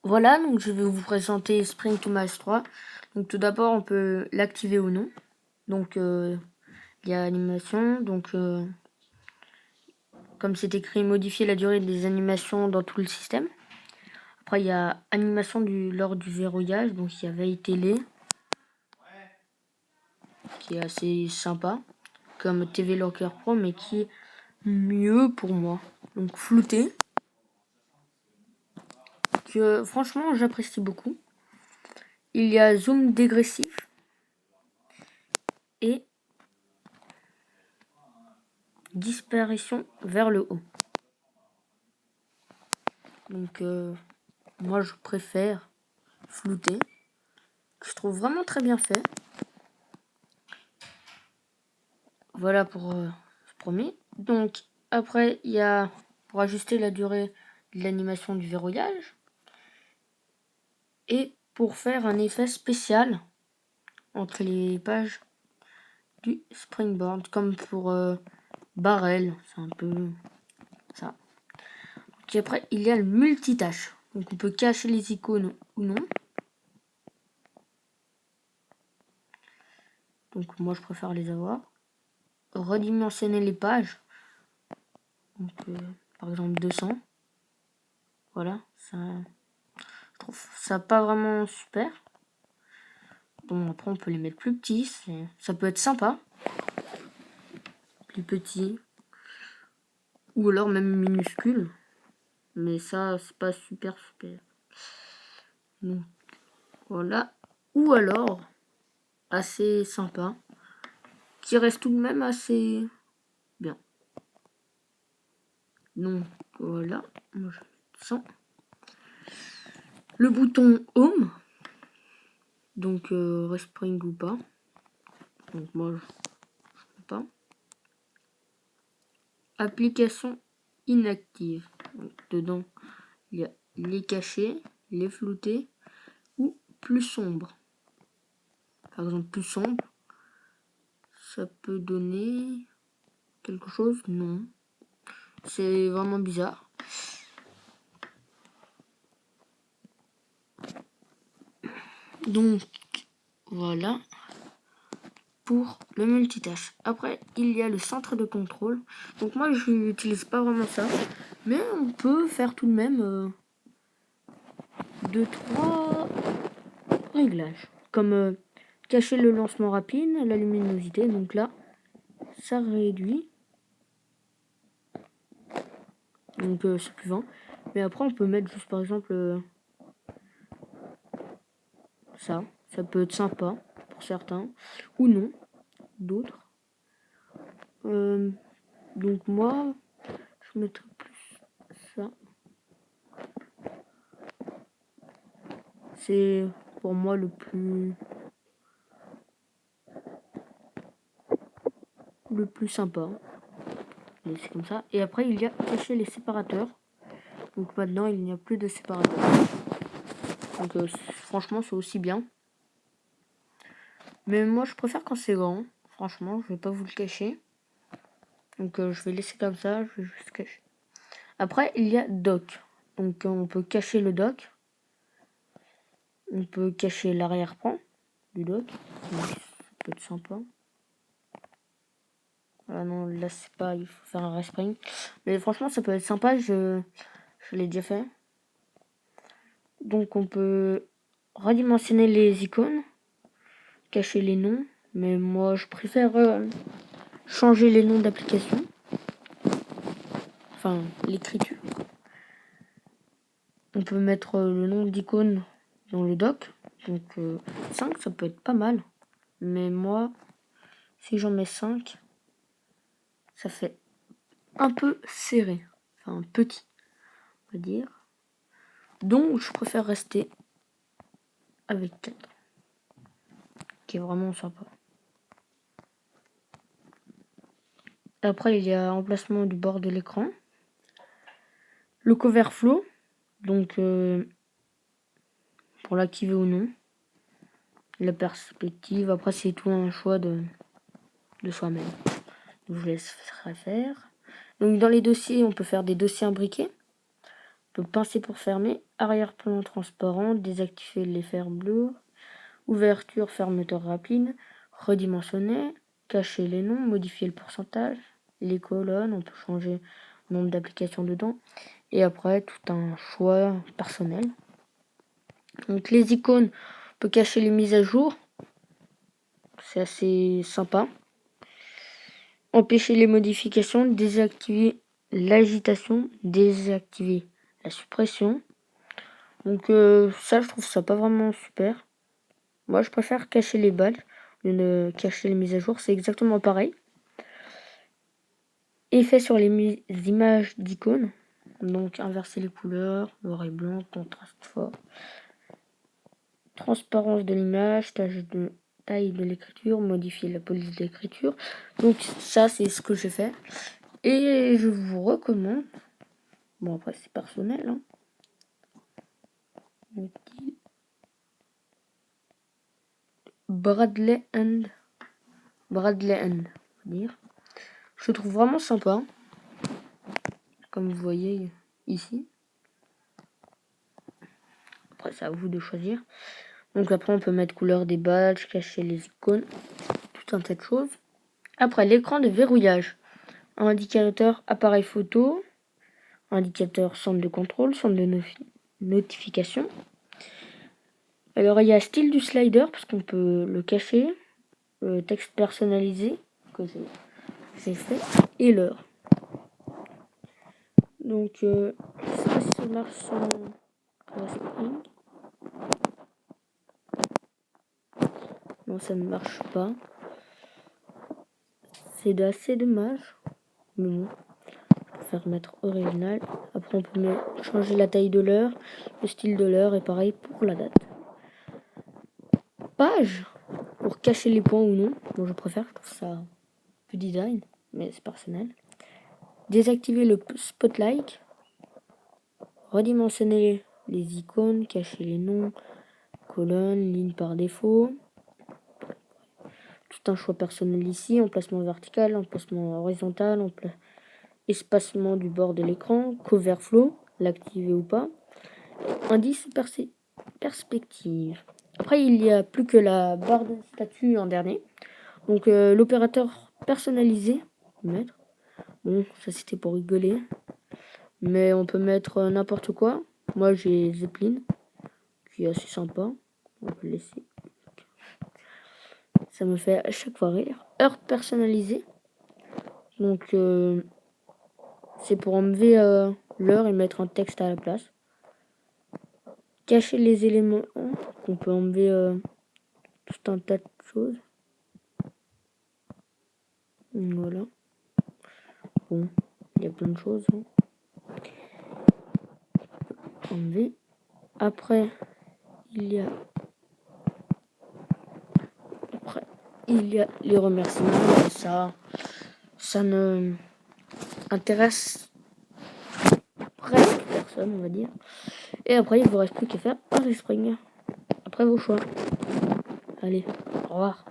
Voilà, donc je vais vous présenter Spring to Max 3. Donc tout d'abord, on peut l'activer ou non. Donc il y a animation, donc comme c'est écrit, modifier la durée des animations dans tout le système. Après, il y a animation lors du verrouillage, donc il y a veille télé, qui est assez sympa, comme TV Locker Pro, mais qui est mieux pour moi. Donc flouté, que franchement j'apprécie beaucoup. Il y a zoom dégressif et disparition vers le haut. Donc moi je préfère flouté, que je trouve vraiment très bien fait. Voilà pour ce premier. Donc après il y a pour ajuster la durée de l'animation du verrouillage et pour faire un effet spécial entre les pages du Springboard, comme pour Barrel, c'est un peu ça. Et après il y a le multitâche, donc on peut cacher les icônes ou non. Donc moi je préfère les avoir. Redimensionner les pages, donc par exemple 200. Voilà, ça, je trouve ça pas vraiment super. Bon, après on peut les mettre plus petits, ça peut être sympa, plus petits, ou alors même minuscules, mais ça c'est pas super. Donc voilà, ou alors assez sympa, qui reste tout de même assez bien. Donc voilà, moi je sens le bouton Home, donc Respring ou pas. Donc moi je sais pas. Application inactive. Donc, dedans il y a les cachés, les floutés ou plus sombre. Par exemple plus sombre, ça peut donner quelque chose? Non. C'est vraiment bizarre. Donc voilà pour le multitâche. Après il y a le centre de contrôle. Donc moi je n'utilise pas vraiment ça, mais on peut faire tout de même 2-3 réglages, comme cacher le lancement rapide, la luminosité. Donc là ça réduit, donc c'est plus 20. Mais après on peut mettre juste par exemple ça peut être sympa pour certains ou non d'autres. Donc moi je mettrais plus ça, c'est pour moi le plus sympa. Et c'est comme ça. Et après il y a cacher les séparateurs. Donc maintenant il n'y a plus de séparateurs. Donc franchement c'est aussi bien. Mais moi je préfère quand c'est grand. Franchement je vais pas vous le cacher. Donc je vais laisser comme ça, je vais juste cacher. Après il y a dock. Donc on peut cacher le dock. On peut cacher l'arrière-plan du dock. Donc, ça peut être sympa. Ah non, là c'est pas, il faut faire un respring. Mais franchement ça peut être sympa, je l'ai déjà fait. Donc on peut redimensionner les icônes, cacher les noms. Mais moi je préfère changer les noms d'applications. Enfin l'écriture. On peut mettre le nom d'icône dans le dock. Donc 5 ça peut être pas mal. Mais moi si j'en mets 5, ça fait un peu serré. Enfin petit on va dire. Donc je préfère rester avec 4. Qui est vraiment sympa. Après il y a emplacement du bord de l'écran. Le cover flow. Donc pour l'activer ou non. La perspective, après c'est tout un choix de soi-même. Donc je laisserai faire. Donc dans les dossiers, on peut faire des dossiers imbriqués. On peut pincer pour fermer, arrière-plan transparent, désactiver les fers bleus, ouverture, fermeture rapide, redimensionner, cacher les noms, modifier le pourcentage, les colonnes, on peut changer le nombre d'applications dedans, et après tout un choix personnel. Donc les icônes, on peut cacher les mises à jour, c'est assez sympa. Empêcher les modifications, désactiver l'agitation, désactiver la suppression. Donc ça, je trouve ça pas vraiment super. Moi, je préfère cacher les badges, ne cacher les mises à jour, c'est exactement pareil. Effet sur les images d'icônes, donc inverser les couleurs, noir et blanc, contraste fort. Transparence de l'image, taille de l'écriture, modifier la police de l'écriture. Donc ça, c'est ce que j'ai fait. Et je vous recommande, bon après c'est personnel, hein. Bradley End, on va dire. Je le trouve vraiment sympa, comme vous voyez ici. Après c'est à vous de choisir. Donc après on peut mettre couleur des badges, cacher les icônes, tout un tas de choses. Après l'écran de verrouillage, indicateur appareil photo, indicateur centre de contrôle, centre de notification. Alors il y a style du slider parce qu'on peut le cacher, le texte personnalisé que j'ai fait et l'heure. Donc je sais pas si ça marche sans Spring. Non, ça ne marche pas. C'est assez dommage. Mais bon, je préfère mettre original. Après on peut changer la taille de l'heure, le style de l'heure et pareil pour la date. Page pour cacher les points ou non. Moi je préfère, je trouve ça plus design, mais c'est personnel. Désactiver le spotlight. Redimensionner les icônes, cacher les noms, colonnes, lignes par défaut. Tout un choix personnel ici, emplacement vertical, emplacement horizontal, espacement du bord de l'écran, cover flow, l'activer ou pas. Indice perspective. Après, il n'y a plus que la barre de statut en dernier. Donc, l'opérateur personnalisé, mettre. Bon, ça c'était pour rigoler. Mais on peut mettre n'importe quoi. Moi, j'ai Zeppelin, qui est assez sympa. On peut le laisser. Ça me fait à chaque fois rire. Heure personnalisée. Donc, c'est pour enlever l'heure et mettre un texte à la place. Cacher les éléments. On peut enlever tout un tas de choses. Voilà. Bon, il y a plein de choses. Hein. Enlever. Après, il y a les remerciements. Ça ne intéresse presque personne, on va dire. Et après, il vous reste plus qu'à faire un respring. Après vos choix. Allez, au revoir.